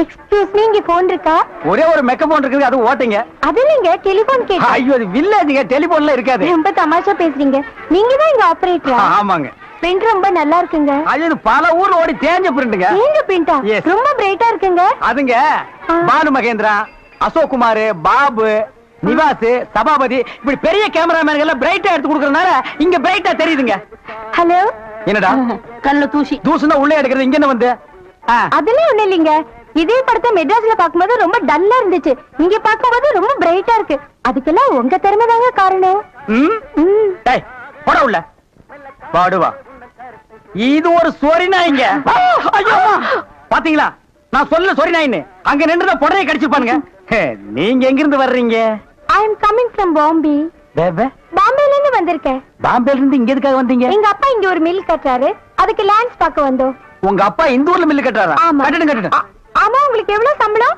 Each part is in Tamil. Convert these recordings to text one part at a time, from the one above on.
எக்ஸ்கியூஸ் மீ, இங்க போன் இருக்கா? ஒரே ஒரு மெக்க போன் இருக்குது, அது ஓட்டுங்க. அது இல்லைங்க, டெலிபோன் கேட்டேன். ஐயோ, அது வில்லேஜ்ங்க, டெலிபோன்ல இருக்காது. ரொம்ப தமாஷா பேசுறீங்க. நீங்க தான் இங்க ஆபரேட்டரா? ஆமாங்க. பிரிண்ட் ரொம்ப நல்லா இருக்குங்க. அது பல ஊர்ல ஓடி தேஞ்ச பிரிண்ட்ங்க. தேஞ்ச பிரிண்டா? ரொம்ப பிரைட்டா இருக்குங்க. அதுங்க பானு மகேந்திரா, அசோக் குமார், பாபு, நிவாஸ், சபாபதி இப்படி பெரிய கேமராமேன் எல்லாம் பிரைட்டா எடுத்து கொடுக்கறதுனால இங்க பிரைட்டா தெரியுதுங்க. ஹலோ. என்னடா கல்ல தூசி தூசுனா உள்ளே எடுக்கிறது, இங்க என்ன வந்து? அதெல்லாம் ஒண்ணு இல்லைங்க. இதே படத்தை மெட்ராஸ்ல பாக்கும்போது ரொம்ப டல்லா இருந்துச்சு, இங்க பாக்கும்போது ரொம்ப பிரைட்டா இருக்கு. அதுக்கெல்லாம் உங்க திறமை தாங்க காரணம். டேய் போடா உள்ள. பாடுவா. இது ஒரு சொரி நாய்ங்க. ஐயோ பாத்தீங்களா, நான் சொல்ல சொரி நாயின்னு. அங்க நின்றுத புடரைய கடிச்சுப்பானுங்க. நீங்க எங்க இருந்து வர்றீங்க? ஐ அம் கமிங் ஃப்ரம் பாம்பே. பாம்பேல இருந்து வந்திருக்கேன். பாம்பேல இருந்து இங்க எதுக்காக வந்தீங்க? எங்க அப்பா இங்க ஒரு மில் கட்டுறாரு, அதுக்கு லேண்ட்ஸ் பார்க்க வந்தோம். உங்க அப்பா இந்த ஊர்ல மில் கட்டுறாரா? கட்டணும். ஆமா. உங்களுக்கு எவ்வளவு சம்பளம்?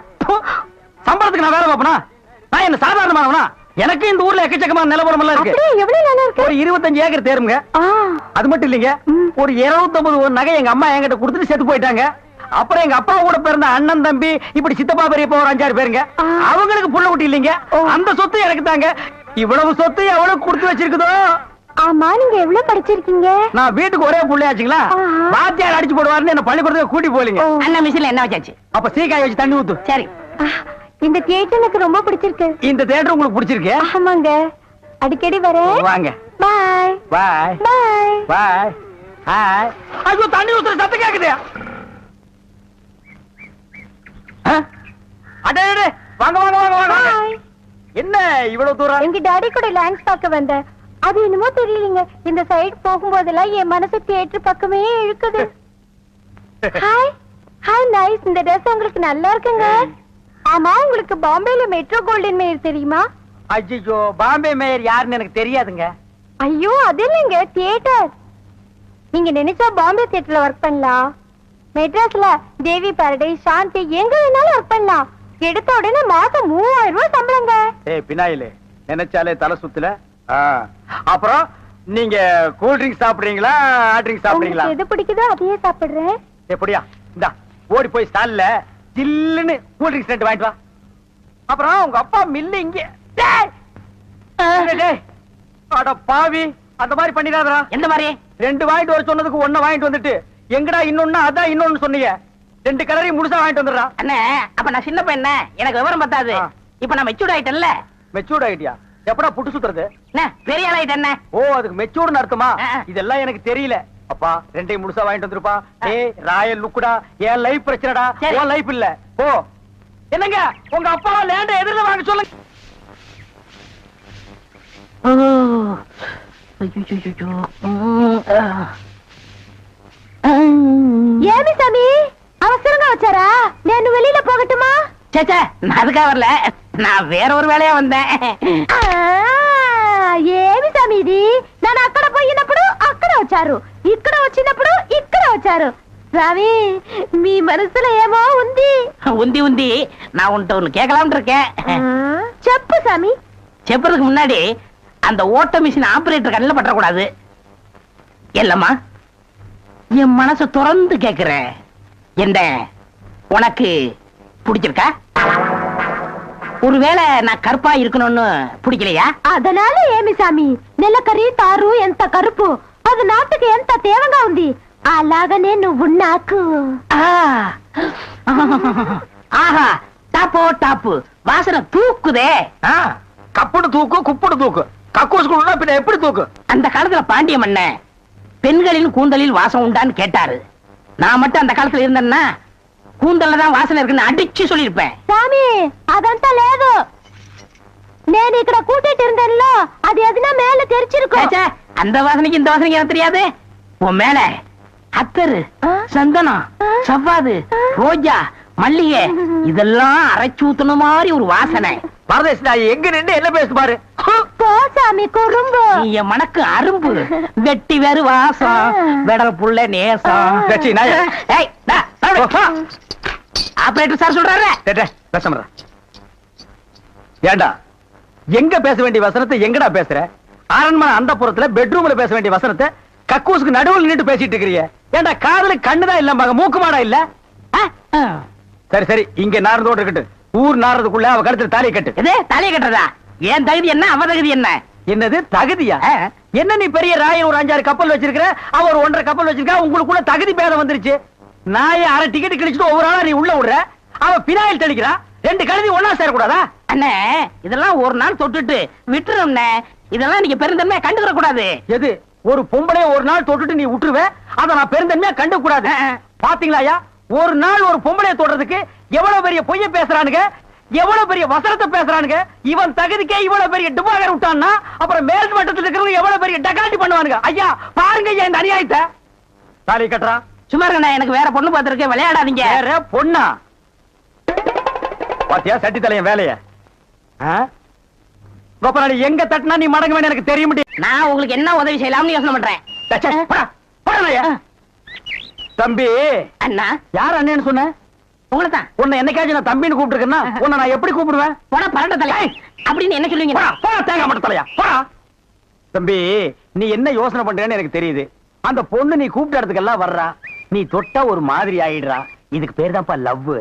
சம்பளத்துக்கு நான் வேலை பார்ப்பனா? நான் என்ன சாதாரணமானவனா? எனக்கு இந்த ஊர்ல எக்கச்சக்கமான நிலவரம் எல்லாம் இருக்கு. எவ்வளவு நிலம் இருக்கு? ஒரு 25 ஏக்கர் தேருங்க. அது மட்டும் இல்லைங்க, ஒரு 250 நகை எங்க அம்மா என்கிட்ட கொடுத்துட்டு செத்து போயிட்டாங்க. அப்புறம் எங்க அப்பா கூட பிறந்த அண்ணன் தம்பி இப்படி சித்தப்பா பெரியப்பா ஒரு 5-6 பேருங்க. அவங்களுக்கு புள்ள குட்டி இல்லைங்க. அந்த சொத்து எனக்கு தாங்க. இவ்வளவு சொத்து எவ்வளவு கொடுத்து வச்சிருக்குதோ. ஆமா, நீங்க எவ்வளவு படிச்சிருக்கீங்க? நான் வீட்டுக்கு ஒரே புள்ளையாச்சுங்களா, வாத்தியார் அடிச்சு போடுவாருன்னு என்ன பள்ளிக்கூடத்துக்கு கூட்டி போலீங்க. அண்ணா மிஷின்ல என்ன வச்சாச்சு? அப்ப சீக்காய் வச்சு தண்ணி ஊத்து. சரி. இந்த தியேட்டர் எனக்கு ரொம்ப பிடிச்சிருக்கு. இந்த தியேட்டர் உங்களுக்கு பிடிச்சிருக்கு? ஆமாங்க, அடிக்கடி வரேன். வாங்க. பாய் பாய் பாய் பாய். ஹாய். ஐயோ, தண்ணி ஊத்துற சத்தம் கேக்குது. அடே வாங்க வாங்க வாங்க வாங்க. என்ன இவ்வளவு தூரம்? எங்க டாடி கூட லேண்ட்ஸ் பார்க்க வந்தேன். அது என்னமோ தெரியலங்க, இந்த சைடு போகும்போதெல்லாம் என் மனசு தியேட்டர் பக்கமே இழுக்குது. Hi hi, nice. இந்த ட்ரெஸ் உங்களுக்கு நல்லா இருக்குங்க. ஆமா, உங்களுக்கு பாம்பேல மெட்ரோ கோல்டன் மேயர் தெரியுமா? ஐயோ, பாம்பே மேயர் யாருன்னு எனக்கு தெரியாதுங்க. ஐயோ, அது இல்லைங்க, தியேட்டர். நீங்க நினைச்சா பாம்பே தியேட்டர்ல ஒர்க் பண்ணலாம். மெட்ராஸ்ல தேவி பாரடைஸ், சாந்தி எங்க வேணாலும் ஒர்க் பண்ணலாம். எடுத்த உடனே மாசம் 3000 ரூபாய் சம்பளங்க. ஏய் பினாயிலே, நினைச்சாலே தலை சுத்துல. அப்புறம் நீங்க கூல் ட்ரிங்க்ஸ் சாப்பிடுறீங்களா, ஹாட் ட்ரிங்க்ஸ் சாப்பிடுறீங்களா? எது பிடிக்குதோ அதையே சாப்பிடுறேன். எப்படியா? இந்தா ஓடி போய் ஸ்டால்ல ஜில்லுன்னு கூல் ட்ரிங்க்ஸ் 2 வாங்கிட்டு வா. அப்புறம் உங்க அப்பா மில்லு இங்க. அட பாவி, அந்த மாதிரி பண்ணிடாதடா. எந்த மாதிரி? 2 வாங்கிட்டு வர சொன்னதுக்கு 1 வாங்கிட்டு வந்துட்டு எங்கடா இன்னொன்னு அதான் இன்னொன்னு சொன்னீங்க. 2 கலரையும் முழுசா வாங்கிட்டு வந்துடுறா. அண்ணே, அப்ப நான் சின்ன பையன், எனக்கு விவரம் பத்தாது. இப்ப நான் மெச்சூர்ட் ஆயிட்டேன்ல. மெச்சூர்ட் ஆயிட்டியா? எப்படா புட்டு சுத்துறது? பெரிய ஆள் ஆயிட்டேன். ஓ, அதுக்கு மெச்சூர்னு அர்த்தமா? இதெல்லாம் எனக்கு தெரியல. அப்பா 2ஐயும் முழுசா வாங்கிட்டு வந்துருப்பா. ஏய் ராயல் லுக்குடா, என் லைஃப் பிரச்சனைடா, உன் லைஃப் இல்ல. ஓ என்னங்க, உங்க அப்பா லேண்ட எதிரில வாங்க சொல்லுங்க. ஏமி சாமி, அவசரமா வச்சாரா? நான் வெளியில போகட்டுமா? சேச்சே, நான் அதுக்காக வரல, நான் வேற ஒரு வேலையா வந்தேன். ఏమి సమీది నన్ను అక్కడ పోయినప్పుడు అక్కడ వచ్చారు, ఇక్కడ వచ్చినప్పుడు ఇక్కడ వచ్చారు. சாமி, మీ మనసులో ఏమో ఉంది. உந்தி உந்தி நான் உன்கிட்ட ஒண்ணு கேட்கலாம்னு இருக்கேன். చెప్పు சாமி. செப்புறதுக்கு முன்னாடி அந்த ஓட்ட மிஷின் ஆபரேட்டர் கண்ணில் பற்றக்கூடாது. இல்லம்மா, என் மனசு திறந்து கேட்கிறேன். என்ன உனக்கு பிடிச்சிருக்கா? ஒருவேளை நான் கருப்பா இருக்கணும்னு பிடிக்கலையா? அதனால ఏమి సామి, నెలకరి తారు ఎంత కరుపు, అది నాటుకి ఎంత తేవగా ఉంది. అలాగనే నువ్వు నాకు. ஆஹா, டாப்போ டாப்பு, வாசனை தூக்குதே. கப்புடு தூக்கு, குப்புடு தூக்கு, கக்கூஸ் குடுனா பின்ன எப்படி தூக்கு? அந்த காலத்துல பாண்டிய மன்னன் பெண்களின் கூந்தலில் வாசம் உண்டான்னு கேட்டாரு. நான் மட்டும் அந்த காலத்துல இருந்தேன்னா கூந்தல்ல தான் வாசனை இருக்குன்னு அடிச்சு சொல்லிருப்பேன். சாமி, అదంతా లేదు. నేను ఇక్కడ కూటిட்டு இருந்தேன்ல, அது எதுனா மேல தெரிச்சிருக்கும். அந்த வாசனைக்கு இந்த வாசனைக்கு எனக்கு தெரியாது. உன் மேல அத்தரு, சந்தனம், சவ்வாது, ரோஜா, மல்லிகை இதெல்லாம் அரைச்சு ஊத்துன மாதிரி ஒரு வாசனை. பரதேசி நாய், எங்க நின்று என்ன பேசு பாரு. சாமி குறும்பு, நீ என் மனக்கு அரும்பு, வெட்டி வேறு வாசம், வெடல் புள்ள நேசம். ஆபரேட்டர் சார் சொல்றாரு. ஏண்டா, எங்க பேச வேண்டிய வசனத்தை எங்கடா பேசுற? அரண்மனை அந்த புறத்துல பெட்ரூம்ல பேச வேண்டிய வசனத்தை கக்கூசுக்கு நடுவில் நின்னுட்டு பேசிட்டு இருக்கிறீங்க. ஏண்டா காதுல கண்ணுதான் இல்ல மூக்கு மாடா இல்ல? சரி சரி, இங்க நாரதோட இருக்கட்டு. ஊர் நாரதுக்குள்ள அவ கழுத்துல தாலியை கட்டு. எது தாலியை கட்டுறதா? ஏன் தகுதி என்ன, அவ தகுதி என்ன? என்னது தகுதியா? என்ன நீ பெரிய ராயன் ஒரு 5-6 கப்பல் வச்சிருக்கிற, அவ ஒரு 1.5 கப்பல் வச்சிருக்கா, உங்களுக்குள்ள தகுதி பேதம் வந்துருச்சு. நான் அரை டிக்கெட் கிழிச்சிட்டு ஒவ்வொரு ஆளா நீ உள்ள விடுற, அவ பினாயில் தெளிக்கிறா. 2 கழுதி ஒன்னா சேரக்கூடாதா? அண்ணே இதெல்லாம் ஒரு நாள் தொட்டுட்டு விட்டுரும்ண்ணே. இதெல்லாம் நீங்க பெருந்தன்மையா கண்டுக்கிற கூடாது. எது ஒரு பொம்பளைய ஒரு நாள் தொட்டுட்டு நீ விட்டுருவே, அத நான் பெருந்தன்மையா கண்டுக்க கூடாது. பாத்தீங்களா ஒரு நாள் ஒரு பொம்பளைய தொடுறதுக்கு எவ்வளவு பெரிய பொய்ய பேசுறானுங்க, எவ்வளவு பெரிய வசனத்தை பேசுறானுங்க. இவன் தகுதிக்கே இவ்வளவு பெரிய டிபாகர் விட்டான்னா அப்புறம் மேல் மட்டத்தில் இருக்கிறவங்க எவ்வளவு பெரிய டகாட்டி பண்ணுவானுங்க. ஐயா பாருங்க ஐயா இந்த அநியாயத்தை. தாலி கட்டுறா. சும்மா இருக்கண்ணே, எனக்கு வேற பொண்ணு பார்த்திருக்கேன், விளையாடாதீங்க. வேற பொண்ணா? பாத்தியா சட்டி தலையன் வேலைய? கோபாலி எங்க தட்டினா நீ மடங்க வேணும் எனக்கு தெரிய முடியும். நான் உங்களுக்கு என்ன உதவி செய்யலாம்னு யோசனை பண்றேன். தம்பி. அண்ணா. யார் அண்ணன்னு சொன்ன? உங்களைதான். உன்னை என்னைக்காச்சும் நான் தம்பின்னு கூப்பிட்டுருக்கேன்னா உன்னை நான் எப்படி கூப்பிடுவேன்? போடா பரண்ட தலையா அப்படின்னு என்ன சொல்லுவீங்க? போடா தேங்காய் மட்டும் தலையா போடா. தம்பி நீ என்ன யோசனை பண்றேன்னு எனக்கு தெரியுது. அந்த பொண்ணு நீ கூப்பிட்ட இடத்துக்கெல்லாம் வர்றா, நீ தொட்டா ஒரு மாதிரி ஆயிடுறா. இதுக்கு பேர் தான்ப்பா லவ்.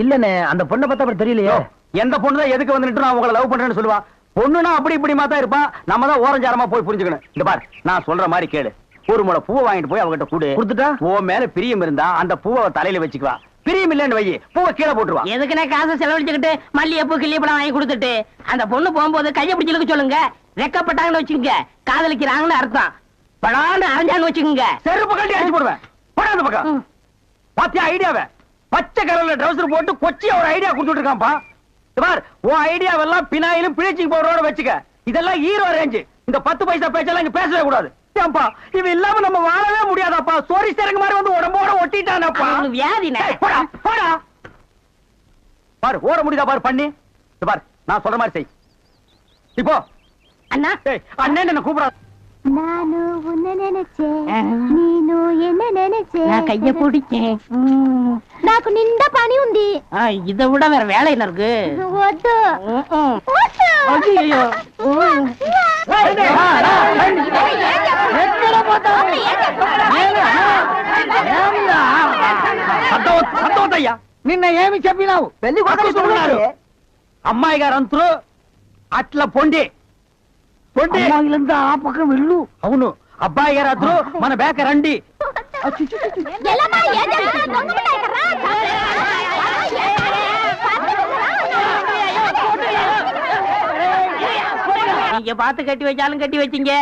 இல்லன்னு அந்த பொண்ணை பார்த்தா அப்புறம் தெரியலையோ. எந்த பொண்ணு தான் எதுக்கு வந்துட்டு நான் உங்களை லவ் பண்றேன்னு சொல்லுவா. பொண்ணுனா அப்படி இப்படிமா தான் இருப்பா. நம்ம தான் ஓரஞ்சாரமா போய் புரிஞ்சுக்கணும். இந்த பார் நான் சொல்ற மாதிரி கேளு. ஒரு முளை பூவை வாங்கிட்டு போய் அவகிட்ட கொடுத்துட்டா உன் மேல பிரியம் இருந்தா அந்த பூவை தலையில வச்சுக்குவா. பிரியம் இல்லன்னு வை, பூவை கீழே போட்டுருவா. எதுக்குன்னா காசை செலவழிச்சுக்கிட்டு மல்லிகைப்பூ கிள்ளியப்பழம் வாங்கி கொடுத்துட்டு அந்த பொண்ணு போகும்போது கையை பிடிச்சிருக்க சொல்லுங்க. ரெக்கப்பட்டாங்கன்னு வச்சுக்கோங்க, காதலிக்கிறாங்கன்னு அர்த்தம். படான்னு அரைஞ்சான்னு வச்சுக்கோங்க, செருப்பு கட்டி அடிச்சு போடுவேன். போடா அந்த பக்கம். பாத்தியா ஐடியாவை? பச்சை கலர்ல ட்ரவுசர் போட்டு கொச்சியா ஒரு ஐடியா கொடுத்துட்டு இருக்கான்ப்பா. உன் ஐடியாவெல்லாம் பினாயிலும் பிளீச்சிங் பவுடரோட வச்சுக்க. இதெல்லாம் ஹீரோ ரேஞ்ச். இந்த 10 பைசா பேச்செல்லாம் இங்க பேசவே கூடாது. இவன் இல்லாம நம்ம வாழவே முடியாதாப்பா. சோரி சேரங்க மாதிரி வந்து உடம்போட ஒட்டிட்டானப்பா. வியாதி போடா போடா. பாரு ஓட முடியுதா பாரு பண்ணி. பாரு நான் சொல்ற மாதிரி செய். இப்போ அண்ணா அண்ணன் என்ன கூப்பிடாது. நானு உன்னை நினைச்சேன், நீனு என்ன நினைச்சேன். நான் கைய பிடிச்சேன். నాకు నిండా పని ఉంది. இதை விட வேற வேலை என்ன இருக்கு? వద్దు. ஐயோ సంతోషయ్యా నిన్న ఏమి చెప్పినావు? పెళ్లి కొడుకున్నారు అమ్మాయి గారు అంతరు అట్లా పొండి పొండి ఆ పక్కన వెళ్ళు. అవును అబ్బాయి గారు అద్దరు మన బేక రండి. நீங்க பார்த்து கட்டி வச்சாலும் கட்டி வச்சீங்க,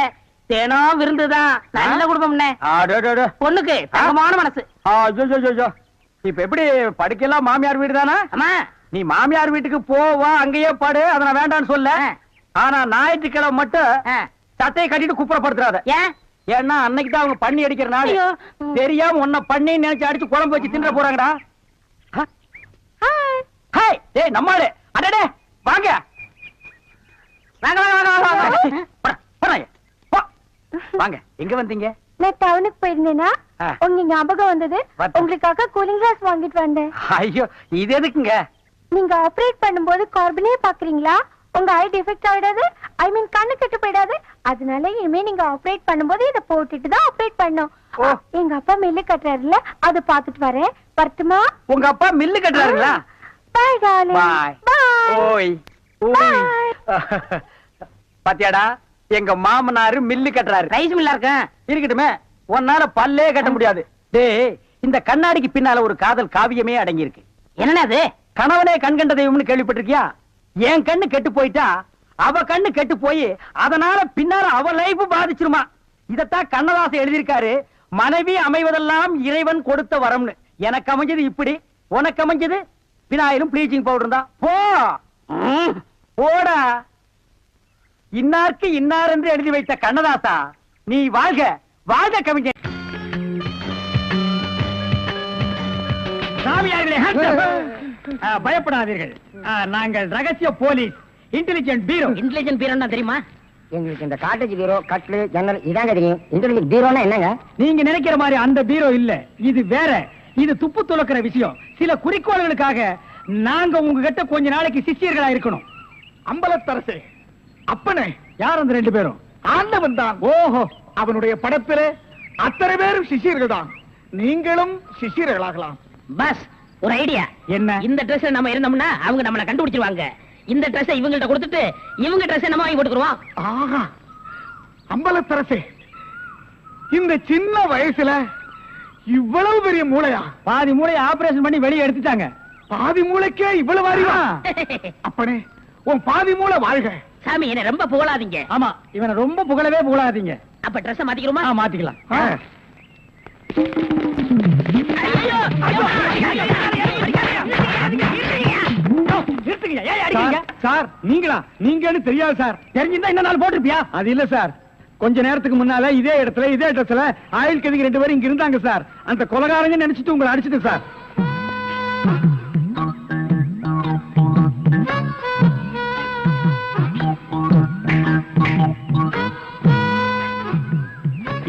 தேனோ விருந்துதான். நல்ல குடும்பம்னே. பொண்ணுக்கு தங்கமான மனசு. இப்ப எப்படி படுக்கலாம்? மாமியார் வீடு தானே? ஆமா. நீ மாமியார் வீட்டுக்கு போவா, அங்கேயே படு. அத நான் வேண்டான்னு சொல்ல. ஆனா ஞாயிற்றுக்கிழமை மட்டும் சட்டையை கட்டிட்டு குப்புறப்படுத்துறாத. ஏன்? ஏன்னா அன்னைக்கு தான் அவங்க பண்ணி அடிக்கிற நாள். தெரியாம உன்னை பண்ணி நினைச்சு அடிச்சு குழம்பு வச்சு தின்ற போறாங்கடா. ஹாய் டேய் நம்மாளே. அடடே வாங்க வாங்க வாங்க. எங்க வந்தீங்க? நான் டவுனுக்கு போயிருந்தேனா உங்க ஞாபகம் வந்தது. உங்களுக்காக கூலிங் கிளாஸ் வாங்கிட்டு வந்தேன். ஐயோ இது எதுக்குங்க? நீங்க ஆபரேட் பண்ணும்போது கார்பனே பாக்குறீங்களா? உங்க ஐ டிஃபெக்ட் ஆயிடாது, ஐ மீன் கண்ணு கெட்டு போயிடாது. அதனால இனிமே நீங்க ஆபரேட் பண்ணும்போது இத போட்டுட்டு தான் ஆபரேட் பண்ணணும். எங்க அப்பா மில்லு கட்டுறாருல, அது பாத்துட்டு வரேன். வரட்டுமா? உங்க அப்பா மில்லு கட்டுறாருங்களா? Bye darling. பை. ஓய் ஓய். பாத்தியாடா எங்க மாமனாரு மில்லு கட்டுறாரு. ரைஸ் மில்லா இருக்க இருக்கட்டுமே, உன்னால பல்லே கட்ட முடியாது. டேய் இந்த கண்ணாடிக்கு பின்னால ஒரு காதல் காவியமே அடங்கி இருக்கு. என்ன அது? கணவனே கண்கண்ட தெய்வம்னு கேள்விப்பட்டிருக்கியா? என் கண்ணு கெட்டு போயிட்டா அவ கண்ணு கெட்டு போய் அதனால பின்னால அவ லைஃப் பாதிச்சிருமா. இதத்தான் கண்ணதாசன் எழுதியிருக்காரு. மனைவி அமைவதெல்லாம் இறைவன் கொடுத்த வரம்னு. எனக்கு அமைஞ்சது இப்படி, உனக்கு அமைஞ்சது பினாயிலும் ப்ளீச்சிங் பவுடர் தான். போ போடா. இன்னாருக்கு இன்னார் என்று எழுதி வைத்த கண்ணதாசா, நீ வாழ்க வாழ்க கவிஞர். பயப்படாதீர்கள், நாங்கள் ரகசிய போலீஸ், இன்டெலிஜென்ட் பீரோ. இன்டெலிஜென்ட் பீரோன்னா தெரியுமா? எங்களுக்கு இந்த காட்டேஜ் பீரோ, கட்லு, ஜன்னல் இதாங்க தெரியும். இன்டெலிஜென்ட் பீரோன்னா என்னங்க? நீங்க நினைக்கிற மாதிரி அந்த பீரோ இல்ல, இது வேற. இது துப்பு துளக்கிற விஷயம். சில குறிக்கோள்களுக்காக நாங்க உங்ககிட்ட கொஞ்ச நாளைக்கு சிஷ்யர்களா இருக்கணும். அம்பலத்தரசே, அப்பனே, யார் அந்த 2 பேரும்? ஆண்டவன் தான். ஓஹோ, அவனுடைய படைப்பிலே அத்தனை பேரும் சிஷியர்கள் தான். நீங்களும் சிஷியர்களாகலாம். பஸ் ஒரு ஐடியா. என்ன? இந்த ட்ரெஸ் நம்ம இருந்தோம்னா அவங்க நம்மள கண்டுபிடிச்சிருவாங்க. இந்த ட்ரெஸ் இவங்கள்ட்ட கொடுத்துட்டு இவங்க ட்ரெஸ் நம்ம வாங்கி போட்டுக்குருவோம். ஆஹா, அம்பலத்தரசே, இந்த சின்ன வயசுல இவ்வளவு பெரிய மூளையா? பாதி மூளையை ஆபரேஷன் பண்ணி வெளியே எடுத்துட்டாங்க. பாதி மூளைக்கே இவ்வளவு அறிவா? அப்பனே, உன் பாதி மூளை வாழ்க. சாமி என்ன ரொம்ப புகழாதீங்க. ஆமா, இவனை ரொம்ப புகழவே புகழாதீங்க. அப்ப ட்ரெஸ் மாத்திக்கிறோமா? மாத்திக்கலாம். சார், நீங்களா? நீங்கன்னு தெரியாது சார். தெரிஞ்சிருந்தா இந்த நாள் போட்டிருப்பியா? அது இல்ல சார், கொஞ்ச நேரத்துக்கு முன்னால இதே இடத்துல இதே ட்ரெஸ்ல ஆயில் கதிக்கு 2 பேரும் இங்க இருந்தாங்க சார். அந்த கொலகாரங்க நினைச்சிட்டு உங்களை அடிச்சிட்டு சார்.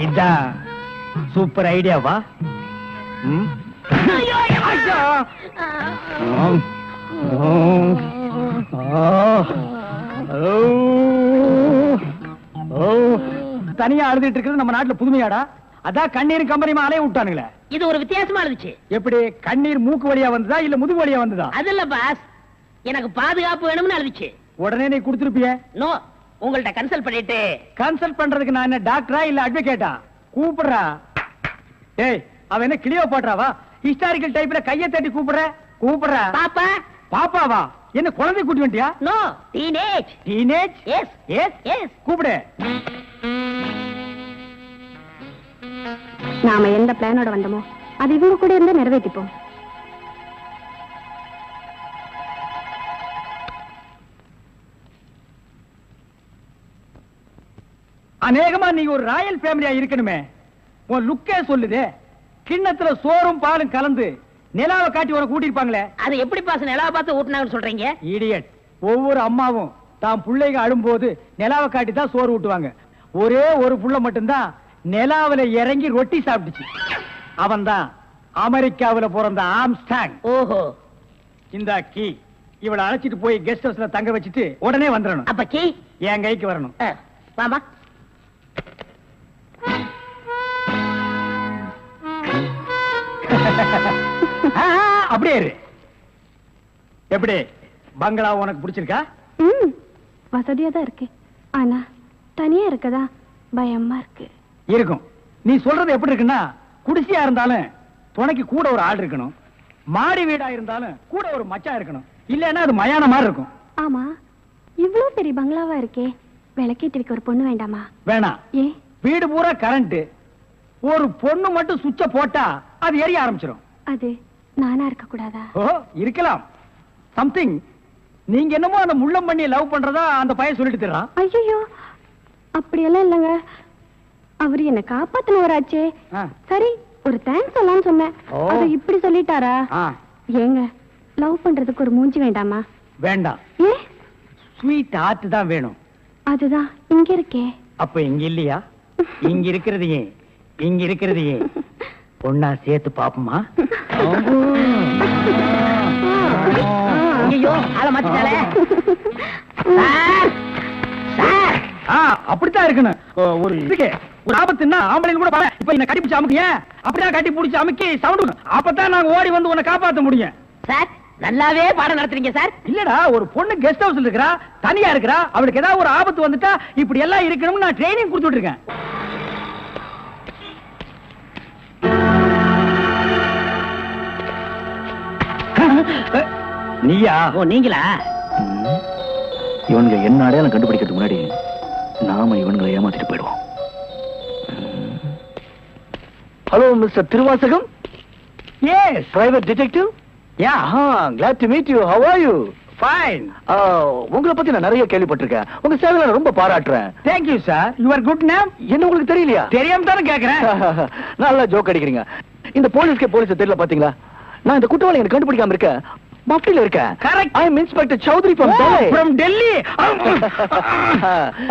இதான் சூப்பர் ஐடியாவா? தனியா அழுதுட்டு இருக்கிறது நம்ம நாட்டுல புதுமையாடா? அதான் கண்ணீர் கம்பெனிமா அலைய விட்டானுங்களே. இது ஒரு வித்தியாசமா இருந்துச்சு. எப்படி? கண்ணீர் மூக்கு வழியா வந்ததா இல்ல முதுகு வழியா வந்ததா? அது இல்ல பாஸ், எனக்கு பாதுகாப்பு வேணும்னு அழுதுச்சு. உடனே நீ கொடுத்துருப்பிய? நோ, உங்கள்ட்ட கன்சல்ட் பண்ணிட்டு. கன்சல்ட் பண்றதுக்கு நான் என்ன டாக்டரா இல்ல அட்வொகேட்டா? கூப்பிடுறா. ஏய், அவன் என்ன கிளியோபாட்ராவா? ஹிஸ்டாரிக்கல் டைப்ல கைய தட்டி கூப்பிடுறா. பாப்பா. பாப்பாவா? என்ன குழந்தை கூட்டி வந்துட்டியா? No, teenage. Teenage? Yes yes yes. கூப்பிடு. நாம எந்த பிளானோட வந்தோமோ அது இவங்க கூட இருந்து நிறைவேற்றிப்போம். அநேகமா நீங்க ஒரு ராயல் ஃபேமிலியா இருக்கணுமே. உன் லுக்கே சொல்லுதே. கிண்ணத்துல சோறும் பாலும் கலந்து நிலாவை காட்டி உனக்கு கூட்டிருப்பாங்களே. அது எப்படி பாஸ் நிலாவை பார்த்து ஊட்டினாங்கன்னு சொல்றீங்க? இடியட். ஒவ்வொரு அம்மாவும் தான் பிள்ளைங்க அழும்போது நிலாவை காட்டி தான் சோறு ஊட்டுவாங்க. ஒரே ஒரு புள்ள மட்டும்தான் நிலாவில இறங்கி ரொட்டி சாப்பிட்டுச்சு. அவன் தான் அமெரிக்காவில பிறந்த ஆம்ஸ்டாங். ஓஹோ. இந்த கீ இவளை அழைச்சிட்டு போய் கெஸ்ட் ஹவுஸ்ல தங்க வச்சுட்டு உடனே வந்துடணும். அப்ப கீ என் கைக்கு வரணும். வாமா. அப்படியே இரு. எப்படி பங்களா உனக்கு பிடிச்சிருக்கா? வசதியா தான் இருக்கு. ஆனா தனியா இருக்கதா பயமா இருக்கு. இருக்கும். நீ சொல்றது எப்படி இருக்குன்னா, குடிசையா இருந்தாலும் துணைக்கு கூட ஒரு ஆள் இருக்கணும். மாடி வீடா இருந்தாலும் கூட ஒரு மச்சா இருக்கணும். இல்லன்னா அது மயான மாதிரி இருக்கும். ஆமா, இவ்வளவு பெரிய பங்களாவா இருக்கே, விளக்கேத்தி வைக்க ஒரு பொண்ணு வேண்டாமா? வேணாம். ஏன்? வீடு பூரா கரண்ட். ஒரு பொண்ணு மட்டும் சுவிட்ச போட்டா அது எரிய ஆரம்பிச்சிடும். அது நானா இருக்க கூடாதா? ஓ, இருக்கலாம். சம்திங். நீங்க என்னமோ அந்த முள்ளம் பண்ணி லவ் பண்றதா அந்த பையன் சொல்லிட்டு தர்றான். ஐயோ, அப்படியெல்லாம் இல்லங்க. அவரு என்ன காப்பாத்தினவராச்சே. சரி, ஒரு தேங்க்ஸ் சொல்லலாம்னு சொன்னேன். அது இப்படி சொல்லிட்டாரா? ஏங்க, லவ் பண்றதுக்கு ஒரு மூஞ்சி வேண்டாமா? வேண்டாம். ஏ, ஸ்வீட் ஹார்ட் தான் வேணும். அதுதான் இங்க இருக்கே. அப்ப இங்க இல்லையா? இங்க இருக்கிறது ஏன்? இங்க இருக்கிறது ஏன்? பொண்ணா சேர்த்து பாப்போமா? ஐயோ, ஆள மாத்திட்டாளே. அப்படித்தான் இருக்கணும். ஒரு இதுக்கு ஒரு ஆபத்துன்னா ஆம்பளைங்க கூட பாரு. இப்ப என்ன கட்டி பிடிச்சு அமுக்கிய, அப்படியே கட்டி பிடிச்சு அமுக்கி சவுண்ட். அப்பதான் நாங்க ஓடி வந்து உன்னை காப்பாத்த முடியும். சார், நல்லாவே பாடம் நடத்துறீங்க சார். இல்லடா, ஒரு பொண்ணு கெஸ்ட் ஹவுஸ்ல இருக்கறா, தனியா இருக்கறா. அவளுக்கு ஏதாவது ஒரு ஆபத்து வந்துட்டா இப்படி எல்லாம் இருக்கணும்னு நான் ட்ரைனிங் கொடுத்துட்டு இருக்கேன். நீயா? ஓ, நீங்களா? இவனுங்க என்ன அடையாளம் கண்டுபிடிக்கிறதுக்கு முன்னாடி நாம இவனுங்களை ஏமாத்திட்டு போயிடுவோம். Hello mister Thiruvasagam. Yes, private detective. Yeah, glad to meet you. How are you? fine. உங்களை பத்தி நான் நிறைய கேள்விப்பட்டிருக்கேன். உங்க சேவையை நான் ரொம்ப பாராட்டுறேன். Thank you sir. Your good name? என்ன உங்களுக்கு தெரியலையா? தெரியாம தானே கேக்குறேன். நல்லா ஜோக் அடிக்கிறீங்க. இந்த போலீஸ்க்கு போலீஸ் தெரியல பாத்தீங்களா? நான் இந்த குற்றவாளி எனக்கு கண்டுபிடிக்காம இருக்கேன். மப்டில இருக்கேன். Correct. I am Inspector Chowdhury from Delhi. From Delhi.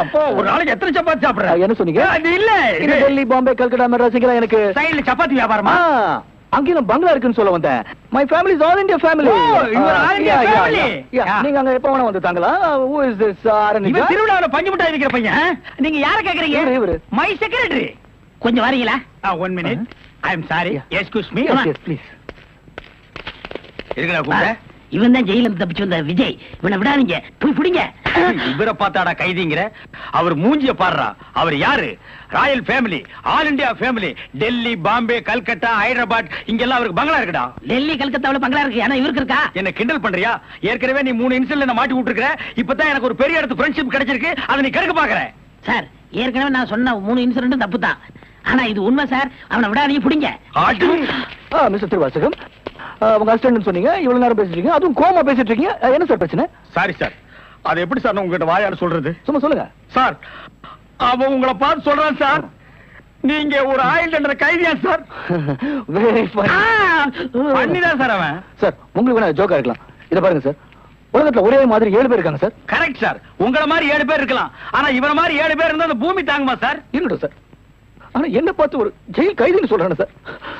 அப்போ ஒரு நாளைக்கு எத்தனை சப்பாத்தி சாப்பிடுற? என்ன சொன்னீங்க? அது இல்ல, இது டெல்லி, பாம்பே, கல்கட்டா, மெட்ராஸ் இங்கலாம் எனக்கு சைடுல சப்பாத்தி வியாபாரமா? அங்கேயும் பங்களா இருக்குன்னு சொல்ல வந்தேன். My family is all India family. Oh, you are all India family. நீங்க அங்க எப்ப வேணா வந்து தாங்களா? Who is this? இவன் திருவிழாவுல பஞ்சு மிட்டாய் இருக்கிற பையன். நீங்க யார கேக்குறீங்க? இவரு. My secretary. கொஞ்சம் வரீங்களா? 1 minute. I am sorry. Excuse me. Please. இருக்கடா கூப்பிட. இவன் தான் ஜெயில இருந்து தப்பிச்சு வந்த விஜய். இவனை விடாதீங்க, போய் பிடிங்க. இவரை பார்த்தாடா கைதிங்கிற? அவர் மூஞ்சிய பாடுறா. அவர் யாரு? Royal family, all India family. Delhi, Bombay, Calcutta, Hyderabad இங்கெல்லாம் அவருக்கு பங்களா இருக்குடா. டெல்லி கல்கத்தாவுல பங்களா இருக்கு, ஆனா இவருக்கு இருக்கா? என்ன கிண்டல் பண்றியா? ஏற்கனவே நீ 3 இன்சிடென்ட்ல மாட்டி விட்டுருக்க. இப்பதான் எனக்கு ஒரு பெரிய இடத்து ஃப்ரெண்ட்ஷிப் கிடைச்சிருக்கு. அதை நீ கெடுக்க பாக்குற. சார், ஏற்கனவே நான் சொன்ன 3 இன்சிடென்ட் தப்பு தான். ஆனா இது உண்மை சார். அவனை விடாதீங்க, பிடிங்க. மிஸ்டர் திருவாசகம், உங்க அசிஸ்டன்ட் சொன்னீங்க, இவ்வளவு நேரம் பேசிட்டு இருக்கீங்க, அதுவும் கோமா பேசிட்டு இருக்கீங்க. என்ன சார் பிரச்சனை? Sorry sir. அது எப்படி சார் நான் உங்ககிட்ட வாயால சொல்றது? சும்மா சொல்லுங்க சார். அவன் உங்களை பார்த்து சொல்றான் சார், நீங்க ஒரு ஆயுள் தண்டனை கைதியா சார்? Very fine. பண்ணிதான் சார் அவன். சார், உங்களுக்கு வேணா ஜோக்கா இருக்கலாம். இத பாருங்க சார், உலகத்துல ஒரே மாதிரி 7 பேர் இருக்காங்க சார். Correct sir. உங்கள மாதிரி 7 பேர் இருக்கலாம். ஆனா இவன மாதிரி 7 பேர் இருந்தா அந்த பூமி தாங்குமா சார்? இருக்கட்டும் சார். ஆனா என்ன பார்த்து ஒரு ஜெயில் கைதின்னு சொல்றானே சார்.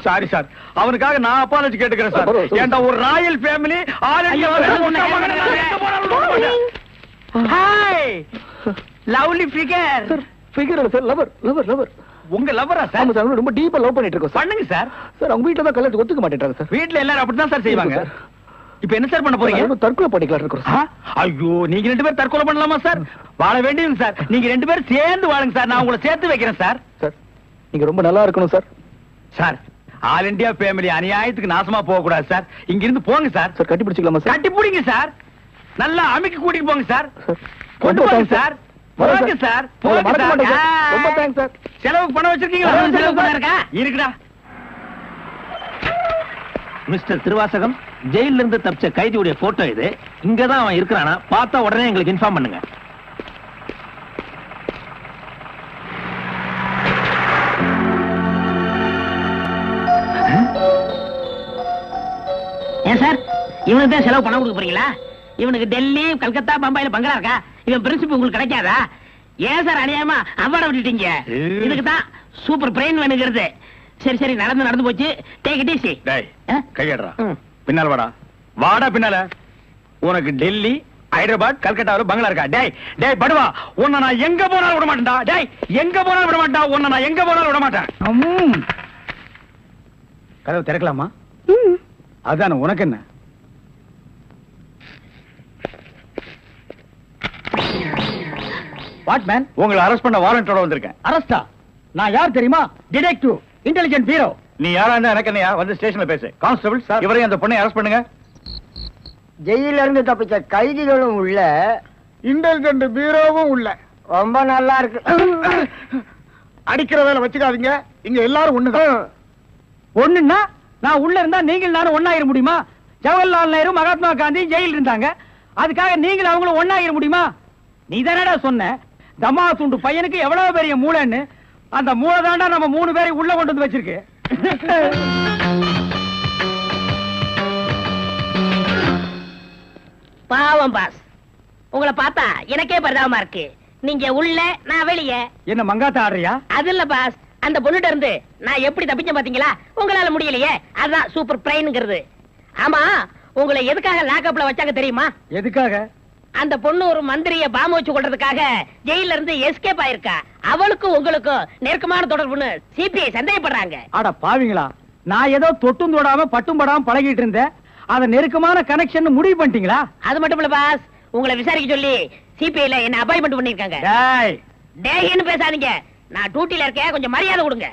Sorry sir. அவனுக்காக நான் அப்பாலஜி கேட்டுக்கிறேன் சார். பரவாயில்ல. ஏன்டா ஒரு Royal family, all India hi lovely figure. Sir, figure இல்ல சார், லவர் லவர் லவர். உங்க லவரா ஆமா சார்? சார், ரொம்ப டீப்பா லவ் பண்ணிட்டு இருக்கோம் சார். பண்ணுங்க சார். சார், அவங்க வீட்ல தான் கல்யாணத்துக்கு ஒத்துக்க மாட்டேன்றாங்க சார். வீட்ல எல்லாரும் அப்படிதான் சார் செய்வாங்க. சார். இப்போ என்ன சார் பண்ண போறீங்க? நாங்க தற்கொலை பண்ணிக்கலாம் இருக்கோம் ஆ? சார். ஐயோ, நீங்க 2 பேரும் தற்கொலை பண்ணலாமா சார்? வாழ வேண்டியது சார். நீங்க 2 பேரும் சேர்ந்து வாழுங்க சார். நான் உங்களை சேர்த்து வைக்கிறேன் சார். சார், நீங்க ரொம்ப நல்லா இருக்கணும் sir. Sir, all India family அநியாயத்துக்கு நாசமா போக கூடாது சார். இங்க இருந்து போங்க சார். சார், கட்டி பிடிச்சிக்கலாமா சார்? கட்டி பிடிங்க சார். நல்லா அமுக்கி கூட்டிட்டு போங்க சார். சார், கொண்டு ரொம்ப போங்க thanks சார். வரேன் போங்க சார். உங்களை போங்க மறக்க மாட்டேன் சார். சார். ரொம்ப தேங்க்ஸ் சார். செலவுக்கு பணம் வச்சிருக்கீங்களா? செலவு பணம் இருக்கா? இருக்குடா. மிஸ்டர் திருவாசகம், ஜெயில இருந்து தப்பிச்ச கைதியுடைய போட்டோ இது. இங்கதான் அவன் இருக்கிறானா? பார்த்தா உடனே எங்களுக்கு இன்ஃபார்ம் பண்ணுங்க. ஏன் சார், இவனுக்கு தான் செலவு பணம் கொடுக்க போறீங்களா? இவனுக்கு டெல்லி, கல்கத்தா, பம்பாயில பங்களா இருக்கா? இவன் பிரின்சிபல் உங்களுக்கு கிடைக்காதா? ஏன் சார் அநியாயமா அவார்ட விட்டுட்டீங்க? இதுக்கு தான் சூப்பர் பிரெயின் வேணுங்கிறது. சரி சரி, நடந்து போச்சு. Take it easy. டேய், கையடறா. பின்னால வாடா. வாடா பின்னால. உனக்கு டெல்லி, ஹைதராபாத், கல்கட்டாவில் பங்களா இருக்கா? டேய் டேய் படுவா, உன்னை நான் எங்க போனாலும் விட மாட்டேன்டா. டேய், எங்க போனாலும் விட மாட்டேன். உன்னை நான் எங்க போனாலும் விட மாட்டேன். கதவு திறக்கலாமா? அதான, உனக்கு என்ன? What man? உங்களை அரெஸ்ட் பண்ண வாரண்டோட வந்திருக்கேன். அரஸ்டா? நான் யார் தெரியுமா? Detective, intelligent bureau. நீ யாரா இருந்தா எனக்கு என்னையா? வந்து ஸ்டேஷன்ல பேசு. கான்ஸ்டபிள் சார், இவரையும் அந்த பொண்ணை அரெஸ்ட் பண்ணுங்க. ஜெயில இருந்து தப்பிச்ச கைதிகளும் உள்ள, இன்டெலிஜென்ட் பீரோவும் உள்ள. ரொம்ப நல்லா இருக்கு. அடிக்கிற வேலை வச்சுக்காதீங்க. இங்க எல்லாரும் ஒண்ணுதான். ஒண்ணுன்னா நான் உள்ள இருந்தா நீங்கள் நானும் ஒண்ணாயிர முடியுமா? ஜவஹர்லால் நேரு, மகாத்மா காந்தி ஜெயில இருந்தாங்க. அதுக்காக நீங்களும் அவங்களும் ஒண்ணாயிர முடியுமா? நீ தானடா சொன்ன தம்மா துண்டு பையனுக்கு எவ்வளவு பெரிய மூளைன்னு. அந்த மூளை தாண்டா நம்ம 3 பேரை உள்ள கொண்டு வந்து வச்சிருக்கு. பாவம் பாஸ், உங்களை பார்த்தா எனக்கே பரிதாபமா இருக்கு. நீங்க உள்ள, நான் வெளியே. என்ன மங்காத்த ஆடுறியா? அது இல்ல பாஸ், அந்த பொண்ணுட்ட இருந்து நான் எப்படி தப்பிச்சேன் பாத்தீங்களா? உங்களால முடியலையே, அதான் சூப்பர் பிரெயின்ங்கிறது. ஆமா, உங்களை எதுக்காக லாக்அப்ல வச்சாங்க தெரியுமா? எதுக்காக? அந்த பொண்ணு ஒரு மந்திரிய பாம்பு வச்சு கொள்றதுக்காக ஜெயில இருந்து எஸ்கேப் ஆயிருக்கா. அவளுக்கும் உங்களுக்கும் நெருக்கமான தொடர்புன்னு சிபிஐ சந்தேகப்படுறாங்க. அட பாவிங்களா, நான் ஏதோ தொட்டும் தொடாம பட்டும் படாம பழகிட்டு இருந்தேன். அத நெருக்கமான கனெக்ஷன் முடிவு பண்ணிட்டீங்களா? அது மட்டும் இல்ல பாஸ், உங்களை விசாரிக்க சொல்லி சிபிஐல என்ன அப்பாயின்மெண்ட் பண்ணிருக்காங்க. டேய், டேய்னு பேசாதீங்க, நான் டியூட்டில இருக்கேன், கொஞ்சம் மரியாதை கொடுங்க.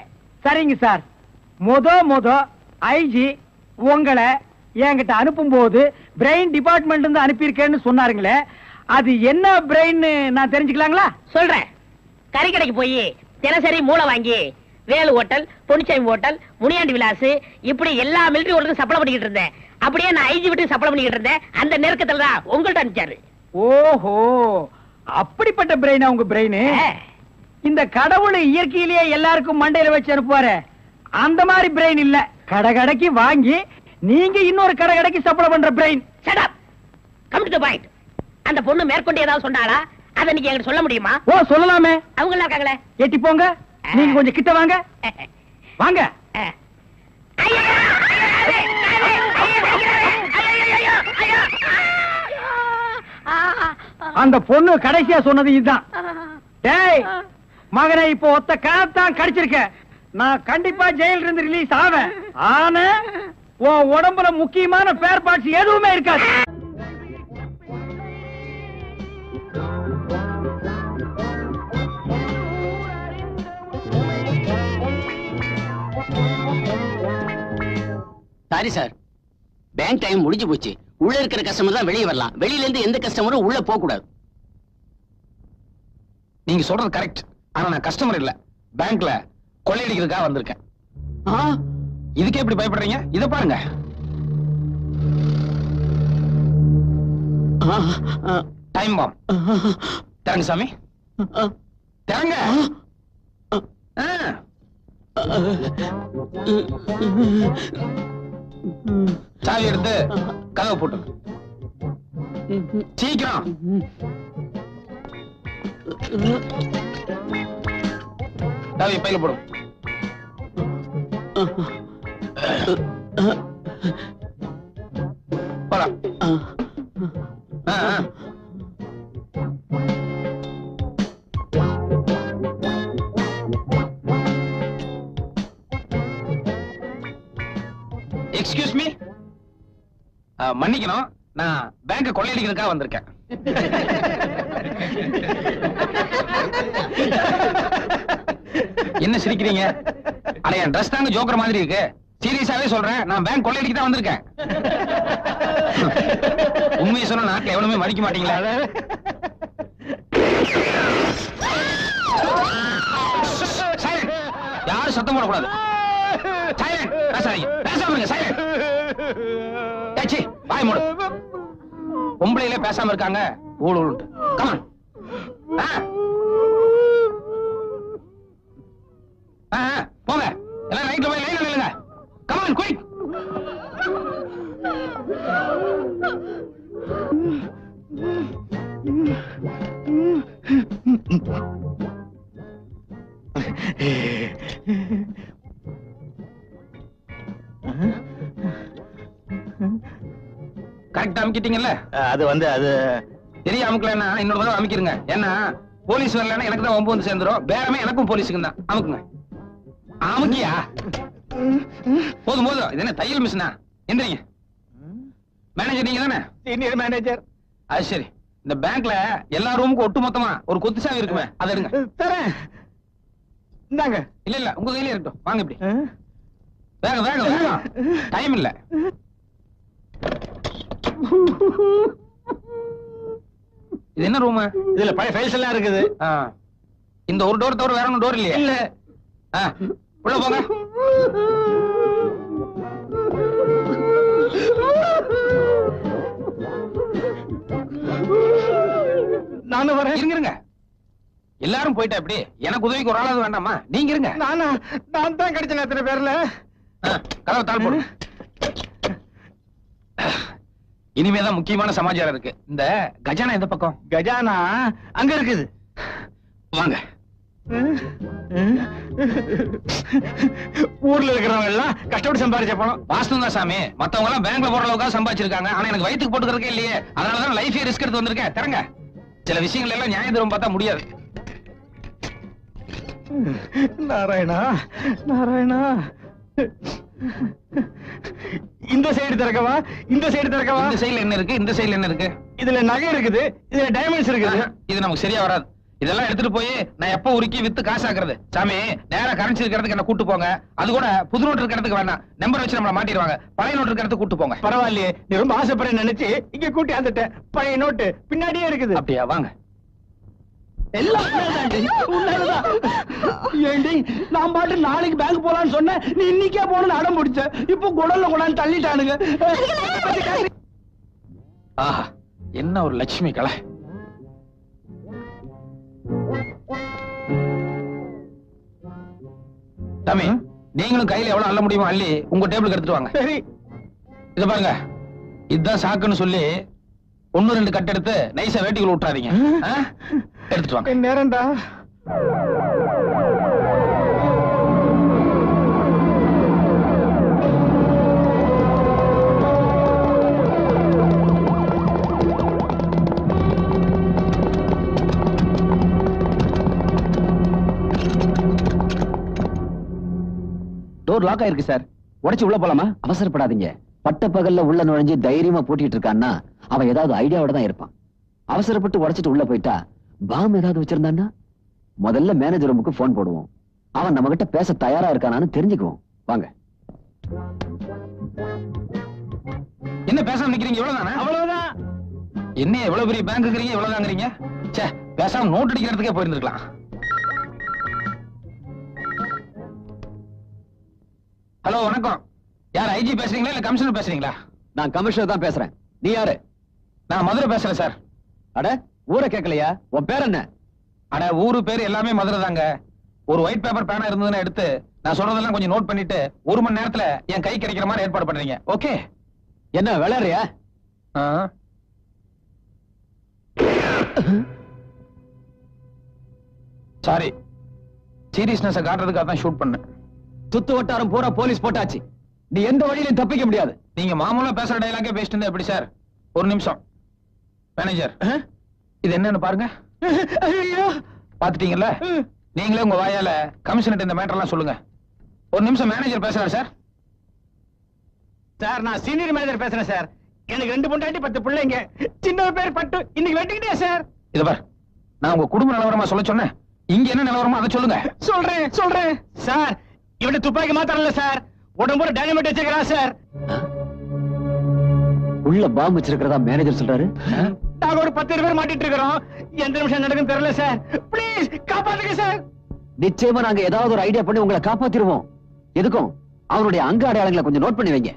சரிங்க சார். மொத ஐஜி உங்களை என்கிட்ட அனுப்பும் போது பிரெயின் டிபார்ட்மெண்ட் இருந்து அனுப்பியிருக்கேன்னு சொன்னாருங்களே, அது என்ன பிரெயின் நான் தெரிஞ்சுக்கலாங்களா? சொல்றேன். கறி கடைக்கு போய் தினசரி மூளை வாங்கி வேலு ஹோட்டல், பொன்னிச்சாமி ஹோட்டல், முனியாண்டி விலாஸ் இப்படி எல்லா மிலிட்டரி ஹோட்டலுக்கும் சப்ளை பண்ணிக்கிட்டு இருந்தேன். அப்படியே நான் ஐஜி விட்டு சப்ளை பண்ணிக்கிட்டு இருந்தேன். அந்த நெருக்கத்துல தான் உங்கள்ட்ட அனுப்பிச்சாரு. ஓஹோ, அப்படிப்பட்ட பிரெயினா உங்க பிரெயின்? இந்த கடவுள் இயற்கையிலேயே எல்லாருக்கும் மண்டையில வச்சு அனுப்புவாரு, அந்த மாதிரி பிரெயின் இல்ல. கடைக்கு வாங்கி நீங்க இன்னொரு கடைக்கு சப்ளை பண்ற brain. Shut up. Come to the point. அந்த பொண்ணு மேற்கொண்டு ஏதாவது சொன்னாளா? அத நீங்க என்கிட்ட சொல்ல முடியுமா? ஓ, சொல்லலாமே. அவங்க எல்லாம் இருக்காங்களே. எட்டி போங்க, நீங்க கொஞ்சம் கிட்ட வாங்க. வாங்க. அந்த பொண்ணு கடைசியா சொன்னது இதுதான். டேய் மகனை, இப்போ ஒத்த காத்தான் கடிச்சிருக்க. நான் கண்டிப்பா ஜெயில இருந்து ரிலீஸ் ஆவேன். ஆனா உன் உடம்புல முக்கியமான பேர் பார்ட்ஸ் எதுவுமே இருக்காது. சாரி சார், பேங்க் டைம் முடிஞ்சு போச்சு. உள்ள இருக்கிற கஸ்டமர் தான் வெளியே வரலாம். வெளியில இருந்து எந்த கஸ்டமரும் உள்ள போக கூடாது. நீங்க சொல்றது கரெக்ட். ஆனா நான் கஸ்டமர் இல்ல, பேங்க்ல கொள்ளையடிக்கிறதுக்காக வந்திருக்கேன். இதுக்கே எப்படி பயப்படுறீங்க? இத பாருங்க. Time bomb. தரங்க சாமி, தரங்க. சாவி எடுத்து கதவை போட்டு சீக்கிரம். சாவி பையில போடும். போலாம். எக்ஸ்கியூஸ் மீ, மன்னிக்கணும், நான் பேங்க கொள்ளையடிக்கிறதுக்காக வந்திருக்கேன். என்ன சிரிக்கிறீங்க? அட என் ட்ரெஸ் தாங்க ஜோக்கர் மாதிரி இருக்கு. சீரியஸாவே சொல்றேன், நான் பேங்க் கொள்ளையடிக்க தான் வந்திருக்கேன். உண்மையை சொன்னா நாட்டில் எவனுமே மதிக்க மாட்டீங்களா? யாரும் சத்தம் போடக்கூடாது. பாய் மூடு. பொம்பளையிலே பேசாம இருக்காங்க. ஊழல் கமான். போங்க எல்லாம் ரைட்ல போய் லைன்ல நில்லுங்க. Come on quick. கரெக்டா அமுக்கிட்டீங்கல்ல? அது தெரிய அமுக்கலன்னா இன்னொரு தடவை அமுக்கிருங்க. ஏன்னா போலீஸ் வரலன்னா எனக்கு தான் 9 சேர்ந்துரும். பேரமே எனக்கும் போலீஸுக்கு தான். அமுக்குங்க. அமுக்கியா? போதும் போதும். இது என்ன தையல் மிஷினா? எந்திரிங்க. மேனேஜர் நீங்க தானே? Senior manager. அது சரி. இந்த பேங்க்ல எல்லா ரூமுக்கும் ஒட்டு மொத்தமா ஒரு கொத்து சாவி இருக்குமே, அதை எடுங்க. தரேன். இந்தாங்க. இல்ல இல்ல, உங்க கையில இருக்கட்டும். வாங்க இப்படி. வேகம் வேகம் வேகம். டைம் இல்ல. இது என்ன ரூம்? இதுல பழைய ஃபைல்ஸ் எல்லாம் இருக்குது. இந்த ஒரு டோர் தவிர வேற ஒன்னும் டோர் இல்லையா? இல்ல. உள்ள போங்க. நானும் வரேன். இருங்க. எல்லாரும் போயிட்டா எப்படி? எனக்கு உதவிக்கு ஒரு ஆளாவது வேண்டாமா? நீங்க இருங்க. நான் தான் கிடைச்சேன் எத்தனை பேர்ல. கதவை தாழ் போடு. இனிமேதான் முக்கியமான சமாச்சாரம் இருக்கு. இந்த கஜானா எந்த பக்கம்? கஜானா அங்க இருக்குது. வாங்க. ஊர்ல இருக்கிறவங்க எல்லாம் கஷ்டப்பட்டு சம்பாதிச்ச பணம். வாஸ்தவம் தான் சாமி. மத்தவங்க எல்லாம் பேங்க்ல போற அளவுக்கு சம்பாதிச்சிருக்காங்க. ஆனா எனக்கு வயிற்றுக்கு போட்டுக்கிறதுக்கே இல்லையே. அதனாலதான் லைஃபே ரிஸ்க் எடுத்து வந்திருக்கேன். தரங்க. சில விஷயங்கள் எல்லாம் நியாயம் தரும் பார்த்தா முடியாது. நாராயணா நாராயணா. இந்த சைடு திறக்கவா? இந்த சைடு திறக்கவா? இந்த சைடுல என்ன இருக்கு? இந்த சைடுல என்ன இருக்கு? இதுல நகை இருக்குது, இதுல டைமண்ட்ஸ் இருக்குது. இது நமக்கு சரியா வராது. இதெல்லாம் எடுத்துட்டு போய் நான் எப்ப உருக்கி வித்து காசாக்குறது? சாமி, நேரா கரன்சி இருக்கிறதுக்கு என்ன கூட்டு போங்க. அது கூட புது நோட்டு இருக்கிறதுக்கு வேணாம். நம்பர் வச்சு நம்மள மாட்டிடுவாங்க. பழைய நோட்டு இருக்கிறதுக்கு கூட்டு போங்க. பரவாயில்லையே, நீ ரொம்ப ஆசைப்படுற நினைச்சு இங்க கூட்டி வந்துட்டேன். பழைய நோட்டு பின்னாடியே இருக்குது. அப்படியா? வாங்க. எல்லாம் உண்மைதான். ஏண்டி, நான் பாட்டு நாளைக்கு பேங்க் போலான்னு சொன்னேன். நீ இன்னைக்கே போகணும்னு அடம் பிடிச்ச. இப்போ குடல்ல கொண்டாந்து தள்ளிட்டானுங்க. ஆஹா, என்ன ஒரு லட்சுமி கலை. தம்பி, நீங்களும் கையில எவ்வளவு அள்ள முடியுமோ அள்ளி உங்க டேபிளுக்கு எடுத்துட்டு வாங்க. சரி. இத பாருங்க, இதுதான் சாக்குன்னு சொல்லி 1-2 கட் எடுத்து நைஸா வேட்டிக்குள்ள விட்டுறாதீங்க. எடுத்துட்டு வாங்க. நேரம்டா. டோர் லாக் ஆயிருக்கு சார். உடைச்சு உள்ள போலாமா? அவசரப்படாதீங்க. பட்ட பகல்ல உள்ள நுழைஞ்சு தைரியமா பூட்டிட்டு இருக்கான்னா அவன் ஏதாவது ஐடியாவோட தான் இருப்பான். அவசரப்பட்டு உடைச்சிட்டு உள்ள போயிட்டா பாம் ஏதாவது வச்சிருந்தான்னா முதல்ல மேனேஜர் ரூமுக்கு போன் போடுவோம். அவன் நம்ம கிட்ட பேச தயாரா இருக்கானான்னு தெரிஞ்சுக்குவோம். வாங்க. என்ன பேசாம நிக்கிறீங்க? இவ்வளவுதானே? அவ்வளவுதான். என்ன எவ்வளவு பெரிய பேங்க்குறீங்க, இவ்வளவுதாங்கிறீங்க? ச்சே, பேசாம நோட் அடிக்கிறதுக்கே போயிருந்துருக்கலாம். ஹலோ, வணக்கம். யார், ஐஜி பேசுறீங்களா இல்ல கமிஷனர் பேசுறீங்களா? நான் கமிஷனர் தான் பேசுறேன். நீ யாரு? நான் மதுரை பேசுறேன் சார். அட, ஊரை கேட்கலையா? உன் பேர் என்ன? அட, ஊரு பேர் எல்லாமே மதுரை தாங்க. ஒரு ஒயிட் பேப்பர் பேனா இருந்ததுன்னு எடுத்து நான் சொல்றதெல்லாம் கொஞ்சம் நோட் பண்ணிட்டு 1 மணி நேரத்துல என் கை கிடைக்கிற மாதிரி ஏற்பாடு பண்றீங்க. ஓகே? என்ன விளையாடுறியா? சாரி, சீரியஸ்னஸ் காட்டுறதுக்காக தான் ஷூட் பண்ணேன். சுத்து வட்டாரம் பூரா போலீஸ் போட்டாச்சு. நீ எந்த வழியிலும் தப்பிக்க முடியாது. நீங்க மாமூலா பேசுற டயலாக்கே பேசிட்டு இருந்தா எப்படி சார்? ஒரு நிமிஷம். மேனேஜர், இது என்னன்னு பாருங்க. பாத்துட்டீங்கல்ல? நீங்களே உங்க வாயால கமிஷனர் இந்த மேட்டர் எல்லாம் சொல்லுங்க. ஒரு நிமிஷம், மேனேஜர் பேசுறாரு சார். சார், நான் சீனியர் மேனேஜர் பேசுறேன் சார். எனக்கு 2 பொண்டாட்டி 10 பிள்ளைங்க. சின்ன பேர் பட்டு இன்னைக்கு வெட்டிக்கிட்டே சார். இது பார், நான் உங்க குடும்ப நிலவரமா சொல்ல சொன்னேன். இங்க என்ன நிலவரமா அதை சொல்லுங்க. சொல்றேன் சார். இவன் துப்பாக்கி மாத்திரல சார், உடம்புல டைனமைட் வச்சிருக்கான் சார். உள்ள பாம்பு வச்சிருக்கிறதா மேனேஜர் சொல்றாரு. நாங்க ஒரு 10 பேர் மாட்டிட்டு இருக்கிறோம். எந்த நிமிஷம் நடக்கும் தெரியல சார். ப்ளீஸ் காப்பாத்துங்க சார். நிச்சயமா நாங்க ஏதாவது ஒரு ஐடியா பண்ணி உங்களை காப்பாத்திடுவோம். எதுக்கும் அவனுடைய அங்க அடையாளங்களை கொஞ்சம் நோட் பண்ணி வைங்க.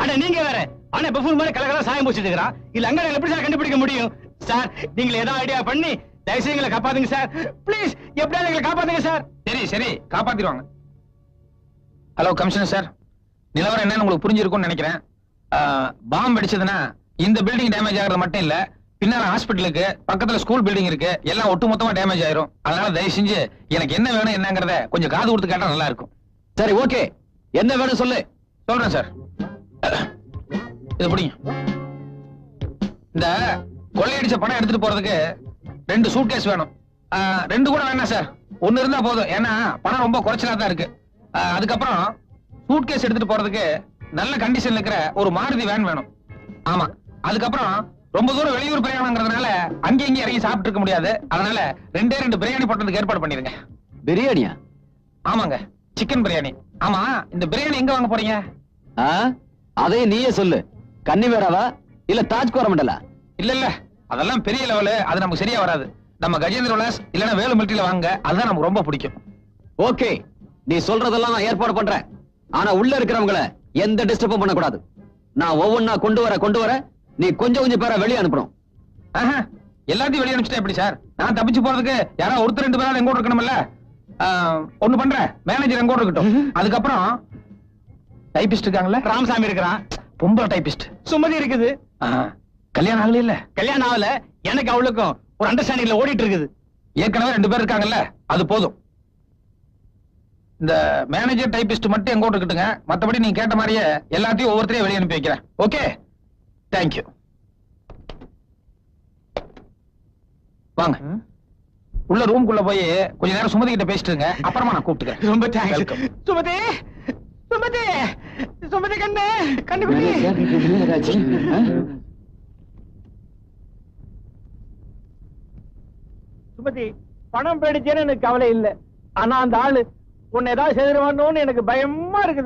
அட, நீங்க வேற. ஆனா பஃபூன் மாதிரி கலகலா சாயம் பூசிட்டு இருக்கிறான். இல்ல அங்க எப்படி சார் கண்டுபிடிக்க முடியும்? சார், நீங்க ஏதாவது ஐடியா பண்ணி தயவுசெய்து எங்களை காப்பாத்துங்க சார். ப்ளீஸ், எப்படியாவது எங்களை காப்பாத்துங்க சார். சரி, காப்பாத்திடுவாங்க. ஹலோ கமிஷனர் சார், நிலவரம் என்னன்னு உங்களுக்கு புரிஞ்சிருக்கும்னு நினைக்கிறேன். பாம்பு வெடிச்சதுன்னா இந்த பில்டிங் டேமேஜ் ஆகிறது மட்டும் இல்ல, பின்னால ஹாஸ்பிட்டலுக்கு பக்கத்துல ஸ்கூல் பில்டிங் இருக்கு, எல்லாம் ஒட்டுமொத்தமா டேமேஜ் ஆயிரும். அதனால தயவு செஞ்சு எனக்கு என்ன வேணும் என்னங்கறத கொஞ்சம் காது கொடுத்து கேட்டா நல்லா இருக்கும். சரி, ஓகே. என்ன வேணும் சொல்லு. சொல்றேன் சார். இது பிடிங்க. இந்த கொள்ளையடிச்ச பணம் எடுத்துட்டு போறதுக்கு 2 சூட்கேஸ் வேணும். 2 கூட வேணாம் சார், 1 இருந்தா போதும். ஏன்னா பணம் ரொம்ப குறைச்சலா தான் இருக்கு. அதுக்கப்புறம் சூட்கேஸ் எடுத்துட்டு போறதுக்கு நல்ல கண்டிஷன்ல இருக்கிற ஒரு மாருதி வேன் வேணும். ஆமா. அதுக்கப்புறம் ரொம்ப தூரம் வெளியூர் பிரயாணம்ங்கிறதுனால அங்கே இங்கே இறங்கி சாப்பிட்டு இருக்க முடியாது. அதனால 2 பிரியாணி போட்டதுக்கு ஏற்பாடு பண்ணிருங்க. பிரியாணியா? ஆமாங்க, சிக்கன் பிரியாணி. ஆமா, இந்த பிரியாணி எங்க வாங்க போறீங்க? அதையும் நீயே சொல்லு. கன்னிவேராவா இல்ல தாஜ் கோரமண்டலா? இல்ல, அதெல்லாம் பெரிய லெவலு, அது நமக்கு சரியா வராது. நம்ம கஜேந்திர விலாஸ் இல்லனா வேலு மிலிட்டரியில வாங்க, அதுதான் நமக்கு ரொம்ப பிடிக்கும். ஓகே, நீ சொல்றதெல்லாம் நான் ஏற்பாடு பண்றேன். ஆனா உள்ள இருக்கிறவங்கள எந்த டிஸ்டர்பும் பண்ண கூடாது. நான் ஒவ்வொன்னா கொண்டு வர நீ கொஞ்சம் பேரை வெளியே அனுப்பணும். எல்லாத்தையும் வெளியே அனுப்பிச்சிட்டா எப்படி சார்? நான் தப்பிச்சு போறதுக்கு யாராவது ஒருத்தர் 2 பேராவது எங்கூட இருக்கணும்ல. ஒண்ணு பண்றேன், மேனேஜர் எங்கூட இருக்கட்டும். அதுக்கப்புறம் டைபிஸ்ட் இருக்காங்கல்ல, ராமசாமி இருக்கிறான். பொம்பளை டைபிஸ்ட் சுமதி இருக்குது. கல்யாணம் ஆகல இல்ல? கல்யாணம் ஆகல. எனக்கு அவளுக்கும் ஒரு அண்டர்ஸ்டாண்டிங்ல ஓடிட்டு இருக்குது. ஏற்கனவே 2 பேர் இருக்காங்கல்ல, அது போதும். இந்த மேனேஜர் டைபிஸ்ட் மட்டும் எங்கூட இருக்கட்டுங்க. மத்தபடி நீங்க கேட்ட மாதிரியே எல்லாத்தையும் ஒவ்வொருத்தரையும் வெளியே அனுப்பி வைக்கிறேன். Okay, thank you. வாங்க, உள்ள ரூம்குள்ள போய் கொஞ்ச நேரம் சுமதி கிட்ட பேசிட்டுங்க. அப்புறமா நான் கூப்பிட்டுக்கிறேன். ரொம்ப தேங்க்ஸ். சுமதி கண்ணு சுமதி, பணம் போயிடுச்சேன்னு எனக்கு கவலை இல்லை. ஆனா அந்த ஆளு உன்னை ஏதாவது செய்திருவானோன்னு எனக்கு பயமா இருக்குது.